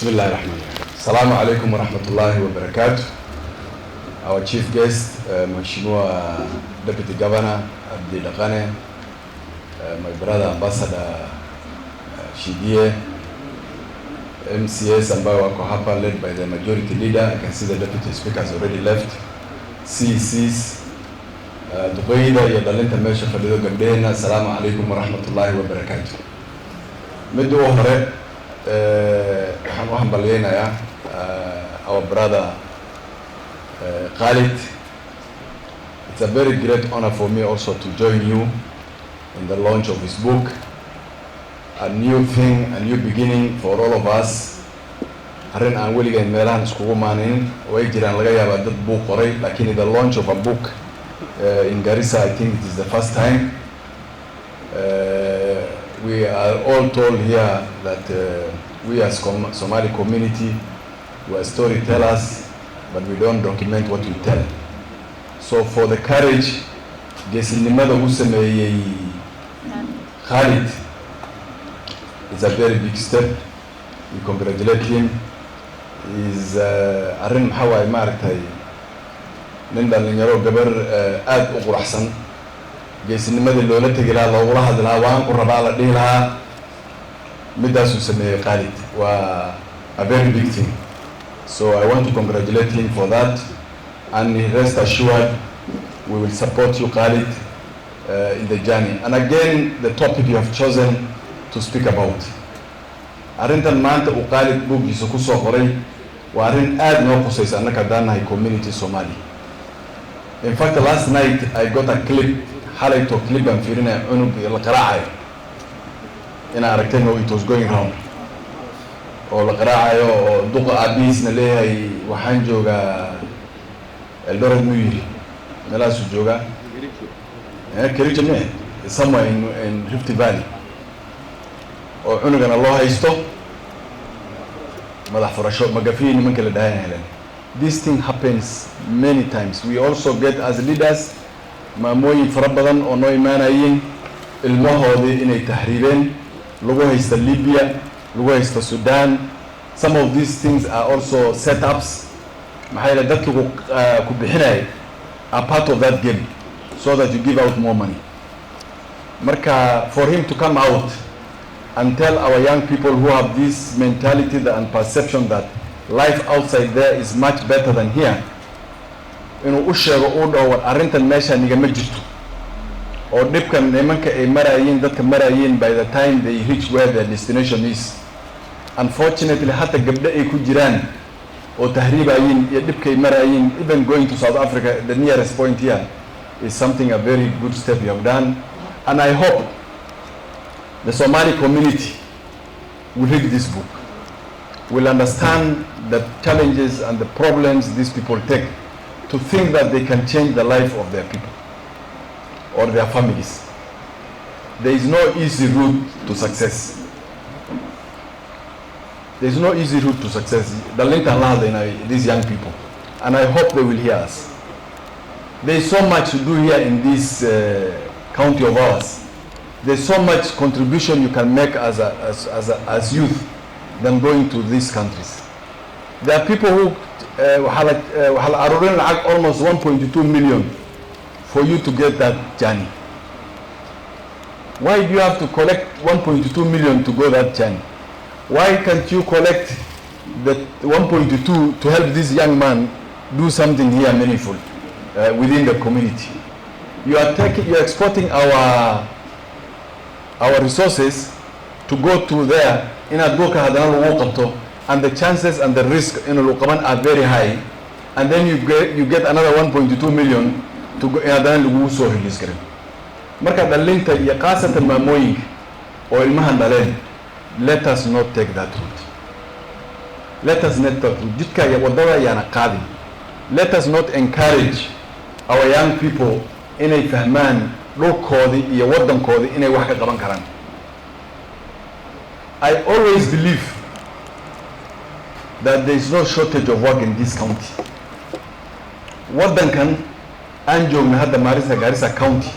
Bismillahirrahmanirrahim. Assalamu alaikum wa rahmatullahi wa barakatuh. Our chief guest, Mheshimiwa Deputy Governor Abdi Dakane, my brother Ambassador Shidie, MCS ambao wako hapa led by the majority leader. I can see the deputy speaker has already left. CCs, Duqeyda iyo dhalinta meesha fadhido gabdheena. Assalamu alaikum wa rahmatullahi wa barakatuh. Midda hore waxaan u hambalyeynaya our brother Khalid. It's a very great honor for me also to join you in the launch of his book. A new thing, a new beginning for all of us. Arrin aan weligeyn meelahan iskugu maanin way jiraan laga yaabaa dad buug qoray, laakiin the launch of a book in Garissa, I think it is the first time. We are all told here that we as Somali community, we are storytellers, but we don't document what we tell. So for the courage, geesinimada uu sameeyay Khalid is a very big step. We congratulate him. Is arrin maxaa waay maaragtay nin dhalinyaro gabar aad u quraxsan geesinimadii loola tegi lahaa loogula hadli lahaa waan ku rabaa la dhihi lahaa midaasuu sameeyey Khalid. Waa a very big thing. So I want to congratulate him for that, and rest assured we will support you, Khalid, in the journey. And again, the topic you have chosen to speak about, arrintan maanta uu Khalid buuggiisa ku soo qoray waa arrin aad noo qusaysa annaka daanahay community Somali. In fact, last night I got a clip, xalayto clip aan fiirinaya cunug la qaraacayo inaa aragteen oo it was going round oo la qaraacayo oo duqa aabihiisna leeyahay waxaan joogaa Eldoret muu yiri meelahaasuu joogaa Kericho me somewhere in Rift Valley oo cunugana loo haysto madax furasho magafiin nimanka la dhahayn heleen. This thing happens many times. We also get as leaders maamooyin fara badan oo noo imaanayeen ilmahoodii inay tahriibeen lagu haysta Libya, lagu haysta Sudan. Some of these things are also setups. Maxay la dadku ku bixinay are part of that game so that you give out more money. Marka for him to come out and tell our young people who have this mentality and perception that life outside there is much better than here, inuu u sheego u dhawo arrintan meesha nigama jirto oo dhibkan nimanka ay marayeen dadka marayeen by the time they reach where their destination is. Unfortunately, hata gabdho ay ku jiraan oo tahriibayeen iyo dhibkay marayeen, even going to South Africa, the nearest point here, is something a very good step you have done. And I hope the Somali community will read this book, will understand the challenges and the problems these people take to think that they can change the life of their people or their families. There is no easy route to success. There is no easy route to success. The link allowed these young people, and I hope they will hear us. There is so much to do here in this county of ours. There's so much contribution you can make as youth than going to these countries. There are people who almost 1.2 million for you to get that journey. Why do you have to collect 1.2 million to go that journey? Why can't you collect the 1.2 to help this young man do something here meaningful within the community? You are exporting our resources to go to there in a and the chances and the risk in Luqaban are very high, and then you get another 1.2 million to go so release. Marka dalinta iyo qaasatan maamooyinka oo ilmahan dhaleen, let us not take that route. Let us not take jidka iyo wadada yana qaadi. Let us not encourage our young people inay fahmaan dhulkoodii iyo wadankoodii inay wax ka qaban karaan. I always believe that there is no shortage of work in this county. Wadankan aan joogna hadda Garissa County,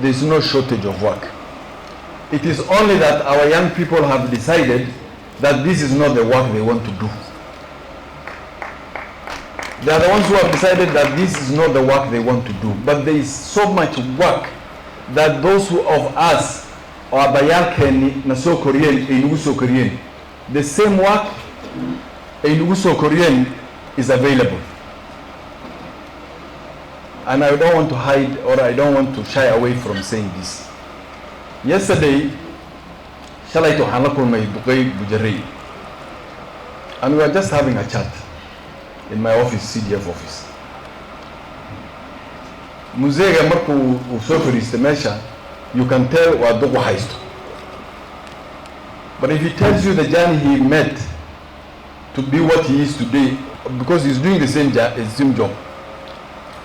there is no shortage of work. It is only that our young people have decided that this is not the work they want to do. They are the ones who have decided that this is not the work they want to do. But there is so much work that those who of us or bayalkeni na so Korean in so Korean, the same work in so Korean is available. And I don't want to hide, or I don't want to shy away from saying this. Yesterday, shalayto waxaan la kulmay Dekow Udiray, and we were just having a chat in my office, CDF office. Muzeega markuu uu soo fariistay meesha, you can tell waa dad wax haysto. But if he tells you the journey he met to be what he is today, because he's doing the same job,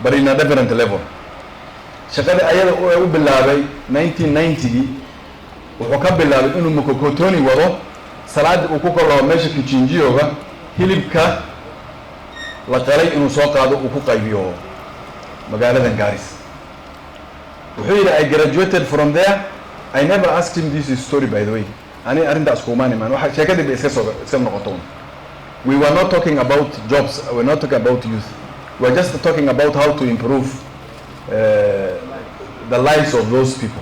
but in a different level. Shaqada ayada u bilaabay 1990 wuxuu ka bilaabay inuu mkokotoni wado salaad uu ku kala meesha kijinjiyoga hilibka la qalay inuu soo qaado uu ku qaybiyo magaalada Garissa. Wuxuu yiri, I graduated from there. I never asked him this story, by the way. Ani arintaas kumaani man waxa sheekadii bay iska noqoto. We were not talking about jobs, we were not talking about youth. We are just talking about how to improve the lives of those people.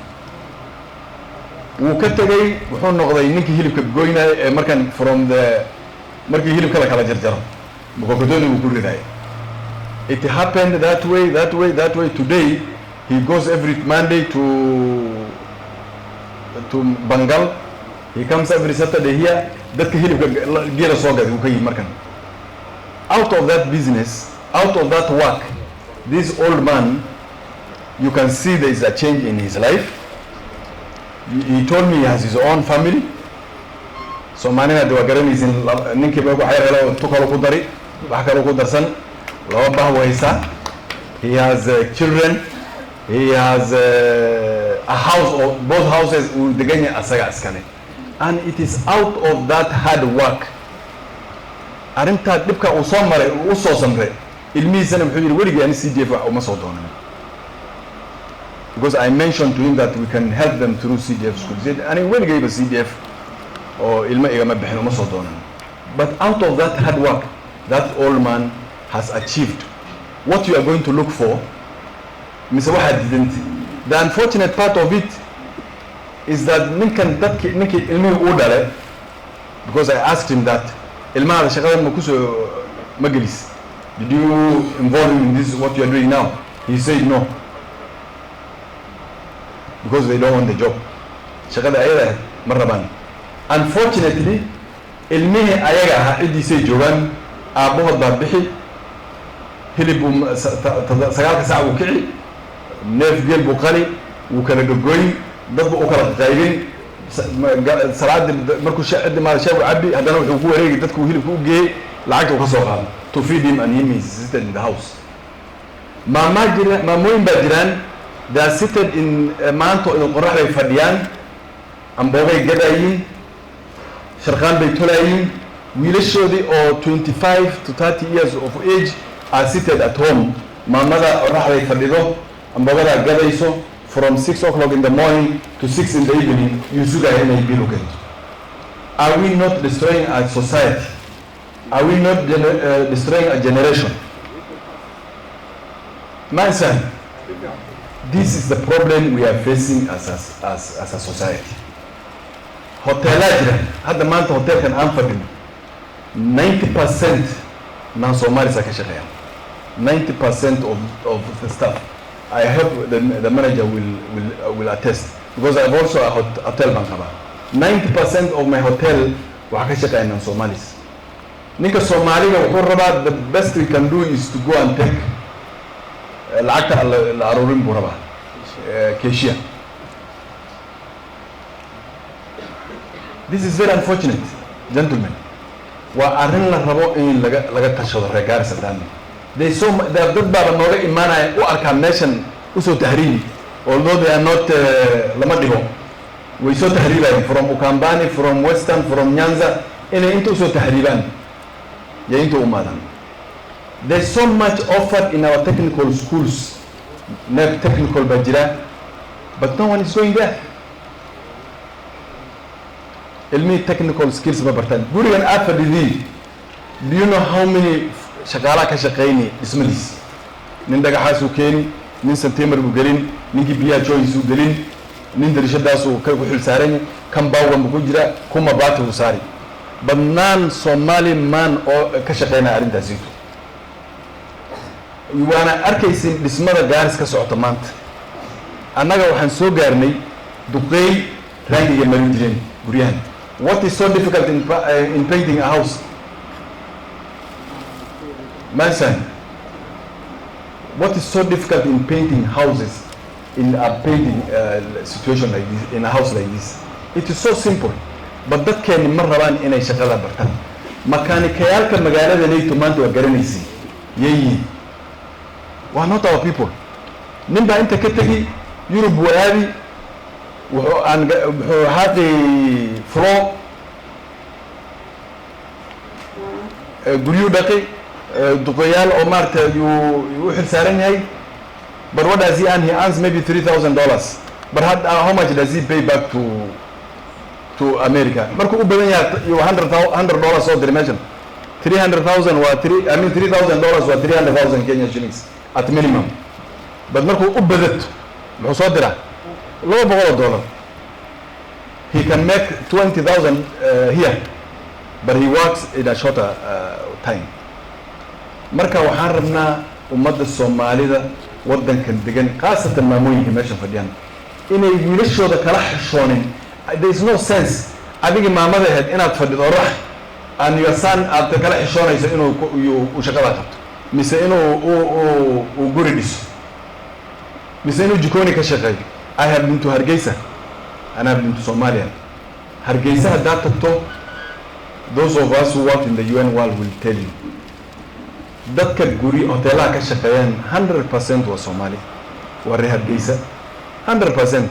Wuu ka tagay wuxuu noqday ninkii hilibka goynay markan from the markii hilibka la kala jarjaro mkokotoni uu ku riday. It happened that way. Today he goes every Monday to Bengal. He comes every Saturday here. Dadka hilibka geela soo gaday uu ka yimid markan. Out of that business, out of that work, this old man, you can see there is a change in his life. He told me he has his own family. So manina de wagaran is in ninki ba ku xayro tukalo ku dari wax kale ku darsan laba bah waysa. He has children. He has a house, or both houses uu degan yahay asaga iskale. And it is out of that hard work. Arinta dibka uu soo maray uu soo samray ilmihiisana wuxuu yiri weligii aan CDF wax uma soo doonan. Because I mentioned to him that we can help them through CDF schools. And he will give a CDF or ilma igama bixin uma soo doonan. But out of that hard work, that old man has achieved what you are going to look for. Mr. Wahad didn't. The unfortunate part of it is that ninkan ninki ilmi u dhalay, because I asked him that ilmaha shaqadan ma kuso magalis. Did you involve him in this what you are doing now? He said no. Because they don't want the job. Shaqada ayada marraban. Unfortunately, ilmihi ayaga ha idisay joogan aabahood baa bixi hilib sagaalka saac uu kici neef geel buu qali uu kala gogoyn dadku u kala qaybin salaad markuu shaacid ma shaab cabbi hadana wuxuu ku wareegi dadku hilibku u geeyay lacagta uu ka soo qaado to feed him and him is seated in the house. Maamoyin baa jiraan. They are seated in maanto in qoraxday fadhiyaan amboogay gadayin sharqaan bay tolayin wiilashoodii oo 25 to 30 years of age are seated at home. Maamada qoraxday fadhido amboogada gadayso from 6 o'clock in the morning to 6 in the evening. You should have a bill. Are we not destroying our society? Are we not destroying a generation? My son, this is the problem we are facing as a society. Hotelajira, hadda maanta hotelkan aan fadhin 90% non Somalis ka shaqeeyaan. 90% of the staff. I hope the manager will attest, because I've also a hotel bankaba. 90% of my hotel waxa ka shaqeeyaan non Somalis. Ninka Soomaaliga wuxuu rabaa, the best we can do is to go and take lacagta la aruurin buu rabaa cashier. This is very unfortunate, gentlemen. Waa arrin la rabo in laga tashado reer Garissa dhan. Dad baa nooga imaanaya u arkaan meeshan u soo tahriibi, although they are not lama dhibo. Way soo tahriibayaan from Ukambani, from Western, from Nyanza, inay inta u soo tahriibaan ya inta u maadan. There's so much offered in our technical schools, technical bajira, but no one is going there. ilmi technical skills ma bartaan gurigan aad fadhidii do you know how many shaqaalaha ka shaqeynay dhismadiis nin dhagaxaasuu keeni nin santimer buu gelin ninkii biyaha joyisuu gelin nin darishadaasuu ku xilsaaran kan baawgan buu ku jira kuma baati uu saari badnaan Somali man oo ka shaqeynaya arrintaasi waana arkaysin dhismada gaaris ka socota maanta annaga waxaan soo gaarnay duqeey rangiga marin jireen guryahan what is so difficult in painting a house Mason, what is so difficult in painting houses in a painting situation like this, in a house like this? It is so simple. But that can marraban in a shaqada bartan. Makanikayalka magaalada leeyto maanta waa garanaysi. Yeeyi. Waa not our people. Ninba inta ka tagi Europe waadi wuxuu haaqi floor guryu dhaqi duqayaal oo maarta uu xilsaaran yahay but what does he earn? He earns maybe $3,000 but how much does he pay back to America? Markuu u badan yahay $100 soo diray meeshan 300,000 waa $3,000 waa 300,000 Kenya shillings at minimum but markuu u badato muxuu soo diraa $200 he can make 20,000 here but he works in a shorter time. Marka waxaan rabnaa ummadda Soomaalida wadankan degan qaasatan maamooyinka meesha fadhiyaan inay wiilashooda kala xishoonin. There is no sense adiga maamada ahayd inaad fadhido orax aan your son aad kala xishoonayso inuu u shaqada qabto mise inuu guri dhiso mise inuu jikooni ka shaqeeyo. I have been to Hargeysa and I have been to Somalia. Hargeysa haddaad tagto those of us who work in the UN world will tell you dadka guri hoteelaha ka shaqeeyaan 100% waa Soomaali waa reer Hargeysa 100%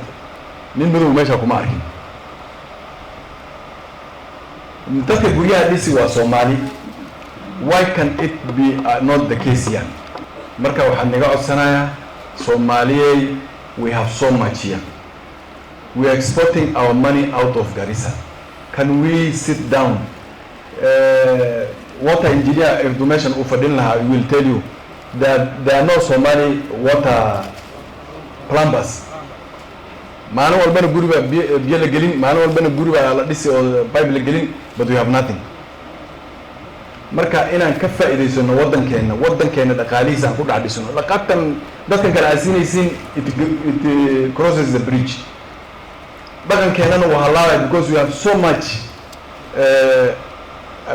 nin madow meesha kuma arkin dadka guryaha dhisi waa Soomaali. Why can it be not the case here? Marka waxaan naga codsanayaa Soomaaliyey we have so much here. We are exporting our money out of Garissa. Can we sit down? Water engineer information ufadin laha will tell you that there are no Somali water plumbers. Maalin walbana guriga biyo la gelin, maalin walbana guriga la dhisi oo pipe la gelin, but we have nothing. Marka inaan ka faa'iideysano wadankeena dhaqaalihiisa aan ku dhaxdhisano laqabtan dadkan kala asinaysiin it crosses the bridge. Dhaqankeenana waa halaabay because we have so much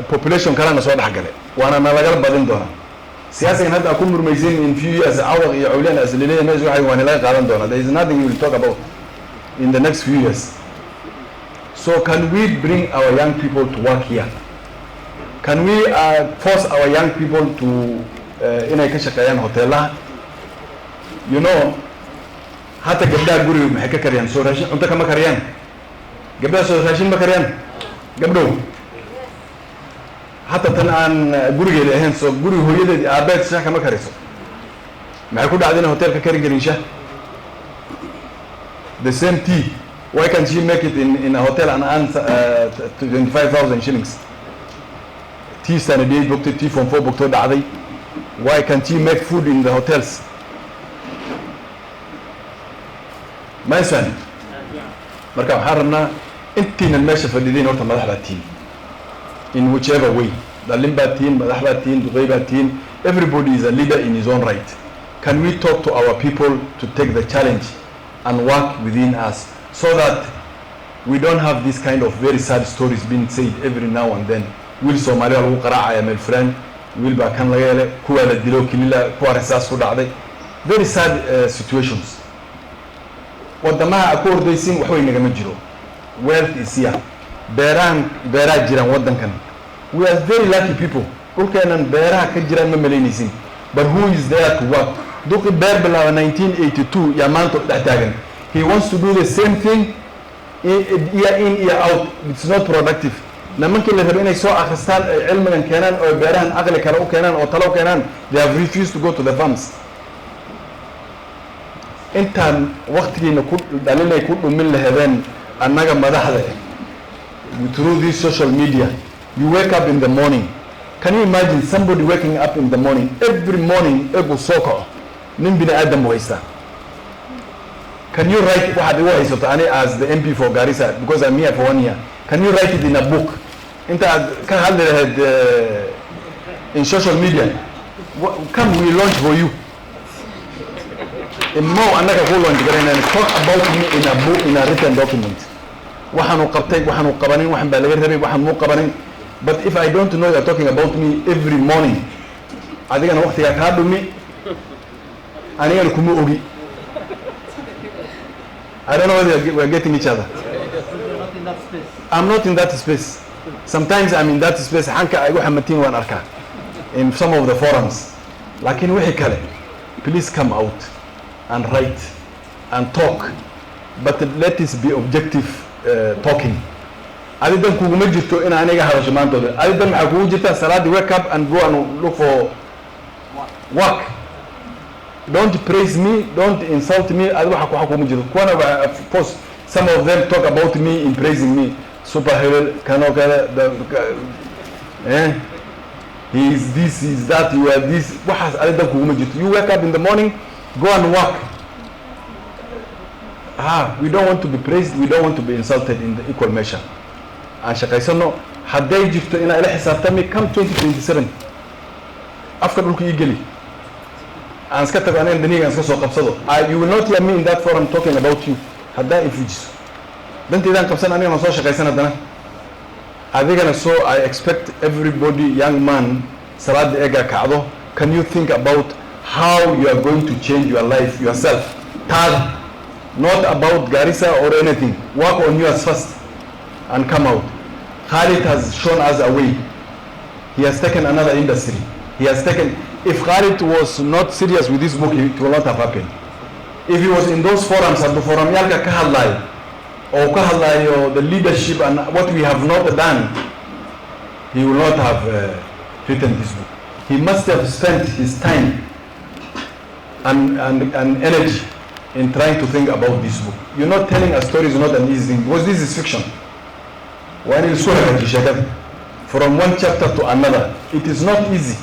population kalena soo dhaxgalay waana nalaga badin doona siyaasigan hadda ku murmaysin in few years awaq iyo awliyan aslileeyay meesha waxay waan la qaadan doona. There is nothing we will talk about in the next few years. So can we bring our young people to work here? Can we force our young people to inay ka shaqeeyaan hoteelaha? You know hata gabdhaha guriga maxay ka kariyaan soo raashin cunto kama kariyaan gabdhaha soo raashin ma kariyaan gabdhow hata tan aan gurigeeda ahayn soo guriga hooyadeed aabeed shaah kama kariso maxay ku dhacday in hotelka karin garin shaah the same tea why can't she make it in a hotel and earn 25,000 shillings tea sanadiyay bogtay tea from 4 bogtoo dhacday why can't she make food in the hotels? Mason marka waxaan rabnaa intiina meesha fadhidiin horta madax baa tiin in whichever way dhalin baa tiin madax baa tiin duqey baa tiin everybody is a leader in his own right. Can we talk to our people to take the challenge and work within us so that we don't have this kind of very sad stories being said every now and then? Will Somalia lagu qaraacaya meel friend will baa kan laga helay kuwa la dilo kilila kuwa rasaas ku dhacday very sad situations. wadamaha ku ordaysin wax way nagama jiro wealth is here beeraha jiraan wadankan we are very lucky people dhulkeenan beeraha ka jiraan ma maleynaysin but who is there to work duqi beer bilaaba 1982 yaa maanta dhex taagan he wants to do the same thing year in year out. It's not productive. Namankii la rabo inay soo akhristaan cilmigan keenan oo beerahan aqli kale u keenan oo talo keenan, they have refused to go to the farms. intaan waqtigiina ku dhalinay ku dhumin lahaydeen annaga madaxda through this social media. You wake up in the morning. Can you imagine somebody waking up in the morning? Every morning, ego soko. Nin bini adam waista. Can you write as the MP for Garissa, because I'm here for 1 year? Can you write it in a book? In social media. Come, we launch for you. In more, another whole launch, and talk about me in a book, in a written document. But if I don't know you're talking about me every morning, I think I know what you're hard to me. I don't know whether we're getting each other. I'm not in that space. Sometimes I'm in that space. In some of the forums. Please come out and write and talk. But let this be objective talking. I didn't to in an I didn't wake up and go and look for work. Don't praise me, don't insult me. Of course, some of them talk about me in praising me. Superhero, he is this, he is that, you are this. You wake up in the morning, go and work. We don't want to be praised, we don't want to be insulted in the equal measure. And Shakaisono, had they just in a come 2027. After Luki and you will not hear me in that forum talking about you. Had that if so I expect everybody, young man, can you think about how you are going to change your life yourself? Not about Garissa or anything. Work on yours first and come out. Khalid has shown us a way. He has taken another industry. He has taken, if Khalid was not serious with this book, it will not have happened. If he was in those forums, at the forum, or the leadership and what we have not done, he will not have written this book. He must have spent his time and energy in trying to think about this book. You're not telling a story is not an easy thing, because this is fiction. From one chapter to another, it is not easy.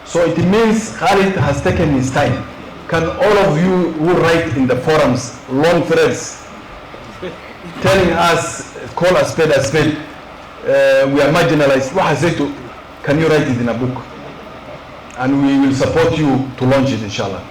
So it means Khalid has taken his time. Can all of you who write in the forums long threads telling us, call a spade, we are marginalized, can you write it in a book? And we will support you to launch it, inshallah.